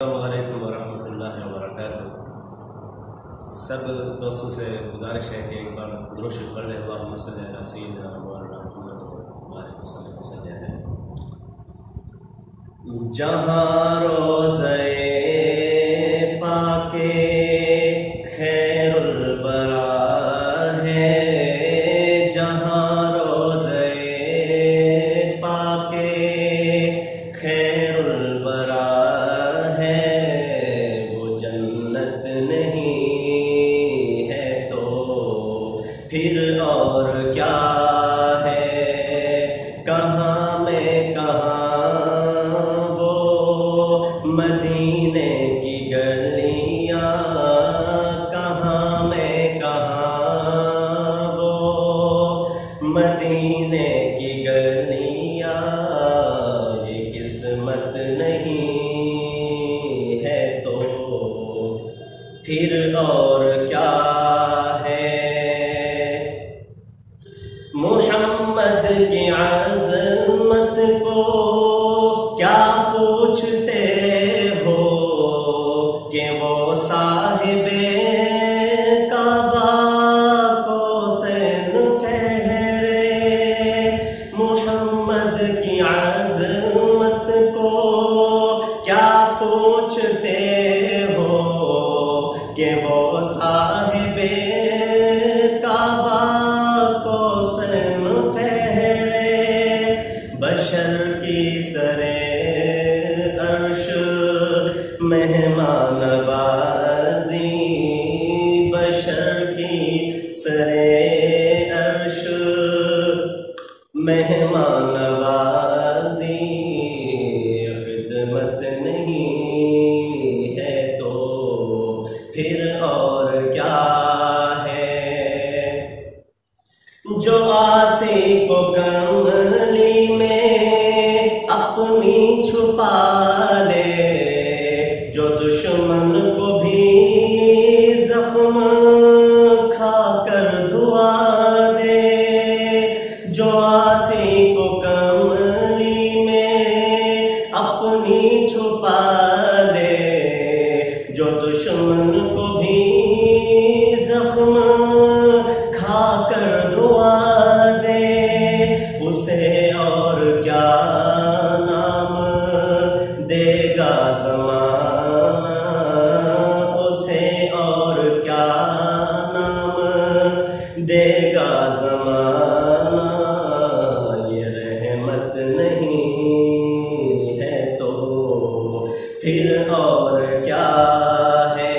अस्सलामुअलैकुम वरहमतुल्लाहि वबरकातुहू। सब दोस्तों से गुजारिश है कि एक बार दुरूद शरीफ पढ़ लें। अल्लाहुम्मा सल्ली अला सय्यिदिना मौलाना मुहम्मद व बारिक वसल्लम। जहाँ रोज़े पाके खैरुल बरा है, जहाँ रोज़े पाके खैरुल बरा नहीं है तो फिर और क्या है। कहाँ में कहाँ वो मदीने की गलियाँ, कहाँ में कहाँ वो मदीने की गलियाँ। ये किस्मत नहीं है तो फिर और क्या है। मुहम्मद की अज़मत को क्या पूछते हो कि वो साहिबे काबा को सैन ठहरे। मुहम्मद की अज़मत को क्या पूछते कि वो साहिबे काबा को सैन ठहरे। बशर की सरे अर्श मेहमान नवाज़ी, बशर की सरे अर्श मेहमान नवाज़ी। खिदमत नहीं है तो फिर और क्या है। जो आसे को कमली में अपनी छुपा ले, जो दुश्मन को भी जख्म खाकर दुआ दे। जो आसे को कमली में अपनी छुपा ले, जो दुश्मन को भी जख्म खाकर दुआ दे। उसे और क्या नाम देगा ज़माना, उसे और क्या नाम देगा ज़माना। ये रहमत नहीं है तो फिर और क्या है।